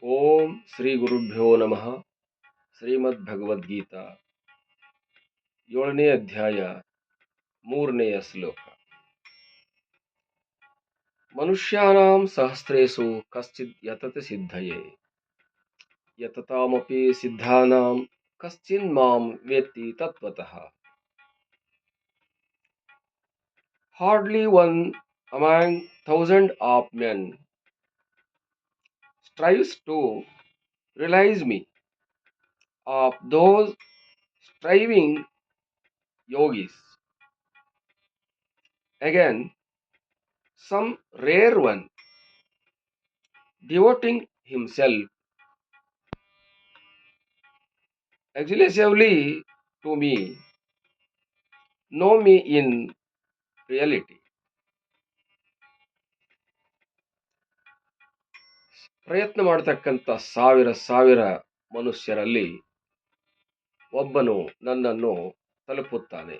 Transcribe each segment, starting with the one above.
ಓಂ ಶ್ರೀ ಗುರುಭ್ಯೋ ನಮಃ. ಶ್ರೀಮದ್ ಭಗವದ್ಗೀತಾ 7ನೇ ಅಧ್ಯಾಯ 3ನೇ ಶ್ಲೋಕ. ಮನುಷ್ಯಾನಾಂ ಸಹಸ್ರೇಷು ಕಶ್ಚಿದ್ ಯತತೆ ಸಿದ್ಧಯೇ ಯತತಾಮಪಿ ಸಿದ್ಧಾನಾಂ ಕಶ್ಚಿನ್ ಮಾಂ ವೇತ್ತಿ ತತ್ವತಃ. Hardly one among thousands of men strives to realize me. Of those striving yogis, again some rare one, devoting himself exclusively to me, know me in reality. ಪ್ರಯತ್ನ ಮಾಡತಕ್ಕಂಥ ಸಾವಿರ ಮನುಷ್ಯರಲ್ಲಿ ಒಬ್ಬನು ನನ್ನನ್ನು ತಲುಪುತ್ತಾನೆ.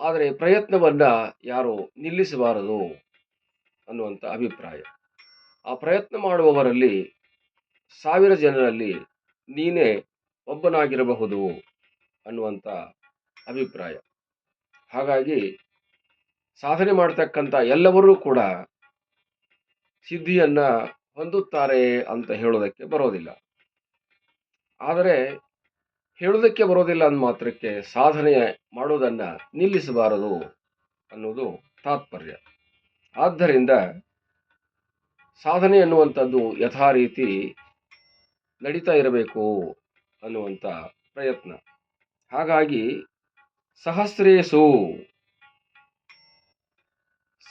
ಆದರೆ ಪ್ರಯತ್ನವನ್ನ ಯಾರು ನಿಲ್ಲಿಸಬಾರದು ಅನ್ನುವಂಥ ಅಭಿಪ್ರಾಯ. ಆ ಪ್ರಯತ್ನ ಮಾಡುವವರಲ್ಲಿ 1000 ಜನರಲ್ಲಿ ನೀನೇ ಒಬ್ಬನಾಗಿರಬಹುದು ಅನ್ನುವಂಥ ಅಭಿಪ್ರಾಯ. ಹಾಗಾಗಿ ಸಾಧನೆ ಮಾಡತಕ್ಕಂಥ ಎಲ್ಲವರೂ ಕೂಡ ಸಿದ್ಧಿಯನ್ನ ಹೊಂದುತ್ತಾರೆ ಅಂತ ಹೇಳೋದಕ್ಕೆ ಬರೋದಿಲ್ಲ. ಆದರೆ ಹೇಳೋದಕ್ಕೆ ಬರೋದಿಲ್ಲ ಅಂದ ಮಾತ್ರಕ್ಕೆ ಸಾಧನೆ ಮಾಡೋದನ್ನ ನಿಲ್ಲಿಸಬಾರದು ಅನ್ನೋದು ತಾತ್ಪರ್ಯ. ಆದ್ದರಿಂದ ಸಾಧನೆ ಅನ್ನುವಂಥದ್ದು ಯಥಾ ರೀತಿ ನಡೀತಾ ಇರಬೇಕು ಅನ್ನುವಂಥ ಪ್ರಯತ್ನ. ಹಾಗಾಗಿ ಸಹಸ್ರೇಸು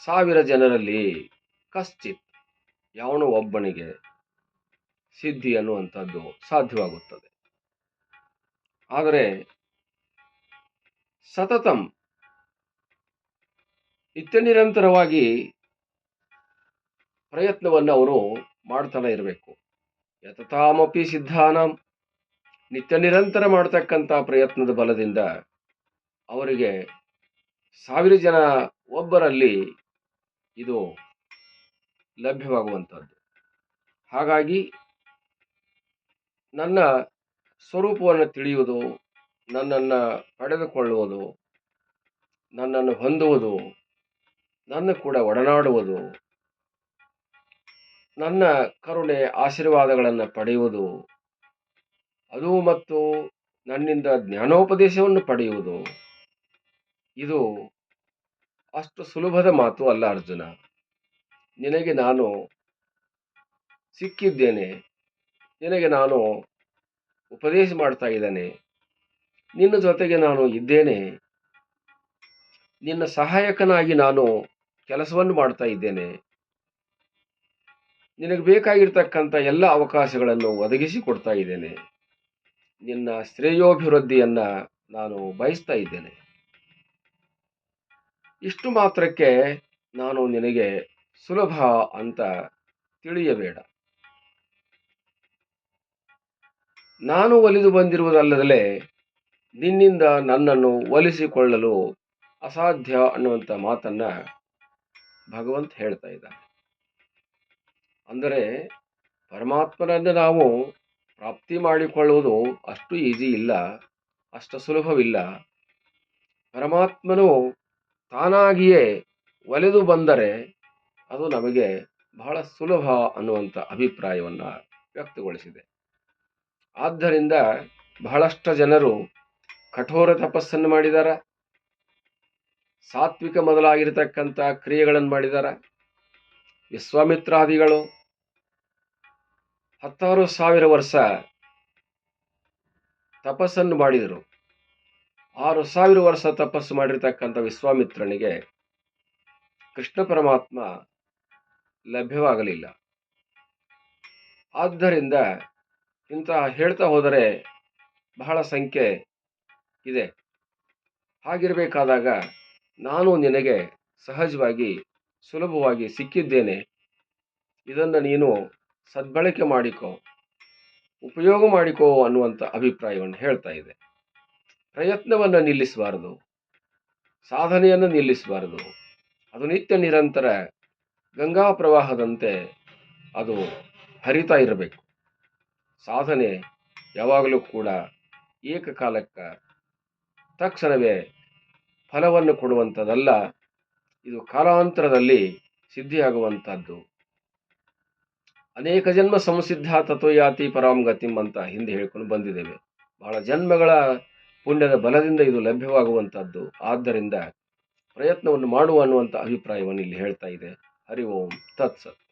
1000 ಜನರಲ್ಲಿ ಕಶ್ಚಿತ್ ಯಾವನೋ ಒಬ್ಬನಿಗೆ ಸಿದ್ಧಿ ಅನ್ನುವಂಥದ್ದು ಸಾಧ್ಯವಾಗುತ್ತದೆ. ಆದರೆ ಸತತಂ ನಿತ್ಯ ನಿರಂತರವಾಗಿ ಪ್ರಯತ್ನವನ್ನು ಅವರು ಮಾಡ್ತಾನೆ ಇರಬೇಕು. ಯತತಾಮಪಿ ಸಿದ್ಧಾನಾಂ, ನಿತ್ಯ ನಿರಂತರ ಮಾಡ್ತಕ್ಕಂಥ ಪ್ರಯತ್ನದ ಬಲದಿಂದ ಅವರಿಗೆ 1000 ಜನ ಒಬ್ಬರಲ್ಲಿ ಇದು ಲಭ್ಯವಾಗುವಂಥದ್ದು. ಹಾಗಾಗಿ ನನ್ನ ಸ್ವರೂಪವನ್ನು ತಿಳಿಯುವುದು, ನನ್ನನ್ನು ಪಡೆದುಕೊಳ್ಳುವುದು, ನನ್ನನ್ನು ಹೊಂದುವುದು, ನನ್ನ ಕೂಡ ಒಡನಾಡುವುದು, ನನ್ನ ಕರುಣೆ ಆಶೀರ್ವಾದಗಳನ್ನು ಪಡೆಯುವುದು, ಅದು ಮತ್ತು ನನ್ನಿಂದ ಜ್ಞಾನೋಪದೇಶವನ್ನು ಪಡೆಯುವುದು, ಇದು ಅಷ್ಟು ಸುಲಭದ ಮಾತು ಅಲ್ಲ ಅರ್ಜುನ. ನಿನಗೆ ನಾನು ಸಿಕ್ಕಿದ್ದೇನೆ, ನಿನಗೆ ನಾನು ಉಪದೇಶ ಮಾಡ್ತಾ ಇದ್ದೇನೆ, ನಿನ್ನ ಜೊತೆಗೆ ನಾನು ಇದ್ದೇನೆ, ನಿನ್ನ ಸಹಾಯಕನಾಗಿ ನಾನು ಕೆಲಸವನ್ನು ಮಾಡ್ತಾ ಇದ್ದೇನೆ, ನಿನಗೆ ಬೇಕಾಗಿರ್ತಕ್ಕಂಥ ಎಲ್ಲ ಅವಕಾಶಗಳನ್ನು ಒದಗಿಸಿ ಕೊಡ್ತಾ ಇದ್ದೇನೆ, ನಿನ್ನ ಶ್ರೇಯೋಭಿವೃದ್ಧಿಯನ್ನ ನಾನು ಬಯಸ್ತಾ ಇದ್ದೇನೆ. ಇಷ್ಟು ಮಾತ್ರಕ್ಕೆ ನಾನು ನಿನಗೆ ಸುಲಭ ಅಂತ ತಿಳಿಯಬೇಡ. ನಾನು ಒಲಿದು ಬಂದಿರುವುದಲ್ಲದಲೇ ನಿನ್ನಿಂದ ನನ್ನನ್ನು ಒಲಿಸಿಕೊಳ್ಳಲು ಅಸಾಧ್ಯ ಅನ್ನುವಂಥ ಮಾತನ್ನ ಭಗವಂತ ಹೇಳ್ತಾ ಇದ್ದಾನೆ. ಅಂದರೆ ಪರಮಾತ್ಮನನ್ನು ನಾವು ಪ್ರಾಪ್ತಿ ಮಾಡಿಕೊಳ್ಳುವುದು ಅಷ್ಟು ಈಜಿ ಇಲ್ಲ, ಅಷ್ಟು ಸುಲಭವಿಲ್ಲ. ಪರಮಾತ್ಮನು ತಾನಾಗಿಯೇ ಒಲಿದು ಬಂದರೆ ಅದು ನಮಗೆ ಬಹಳ ಸುಲಭ ಅನ್ನುವಂಥ ಅಭಿಪ್ರಾಯವನ್ನು ವ್ಯಕ್ತಗೊಳಿಸಿದೆ. ಆದ್ದರಿಂದ ಬಹಳಷ್ಟು ಜನರು ಕಠೋರ ತಪಸ್ಸನ್ನು ಮಾಡಿದಾರ, ಸಾತ್ವಿಕ ಮೊದಲಾಗಿರ್ತಕ್ಕಂಥ ಕ್ರಿಯೆಗಳನ್ನು ಮಾಡಿದಾರ. ವಿಶ್ವಾಮಿತ್ರಾದಿಗಳು 16,000 ವರ್ಷ ತಪಸ್ಸನ್ನು ಮಾಡಿದರು. 6,000 ವರ್ಷ ತಪಸ್ಸು ಮಾಡಿರ್ತಕ್ಕಂಥ ವಿಶ್ವಾಮಿತ್ರನಿಗೆ ಕೃಷ್ಣ ಪರಮಾತ್ಮ ಲಭ್ಯವಾಗಲಿಲ್ಲ. ಆದ್ದರಿಂದ ಇಂತಹ ಹೇಳ್ತಾ ಹೋದರೆ ಬಹಳ ಸಂಖ್ಯೆ ಇದೆ. ಹಾಗಿರಬೇಕಾದಾಗ ನಾನು ನಿನಗೆ ಸಹಜವಾಗಿ ಸುಲಭವಾಗಿ ಸಿಕ್ಕಿದ್ದೇನೆ, ಇದನ್ನು ನೀನು ಸದ್ಬಳಕೆ ಮಾಡಿಕೋ, ಉಪಯೋಗ ಮಾಡಿಕೋ ಅನ್ನುವಂಥ ಅಭಿಪ್ರಾಯವನ್ನು ಹೇಳ್ತಾ ಇದೆ. ಪ್ರಯತ್ನವನ್ನು ನಿಲ್ಲಿಸಬಾರದು, ಸಾಧನೆಯನ್ನು ನಿಲ್ಲಿಸಬಾರದು. ಅದು ನಿತ್ಯ ನಿರಂತರ ಗಂಗಾ ಪ್ರವಾಹದಂತೆ ಅದು ಹರಿತಾ ಇರಬೇಕು. ಸಾಧನೆ ಯಾವಾಗಲೂ ಕೂಡ ಏಕಕಾಲಕ್ಕೆ ತಕ್ಷಣವೇ ಫಲವನ್ನು ಕೊಡುವಂಥದ್ದಲ್ಲ. ಇದು ಕಾಲಾಂತರದಲ್ಲಿ ಸಿದ್ಧಿಯಾಗುವಂಥದ್ದು. ಅನೇಕ ಜನ್ಮ ಸಂಸಿದ್ಧ ತತ್ವಯಾತಿ ಪರಾಂ ಗತಿಂ ಅಂತ ಹಿಂದೆ ಹೇಳ್ಕೊಂಡು ಬಂದಿದ್ದೇವೆ. ಬಹಳ ಜನ್ಮಗಳ ಪುಣ್ಯದ ಬಲದಿಂದ ಇದು ಲಭ್ಯವಾಗುವಂಥದ್ದು. ಆದ್ದರಿಂದ ಪ್ರಯತ್ನವನ್ನು ಮಾಡುವ ಅನ್ನುವಂಥ ಅಭಿಪ್ರಾಯವನ್ನು ಇಲ್ಲಿ ಹೇಳ್ತಾ ಇದೆ. ಹರಿ ಓಂ ತತ್ಸತ್.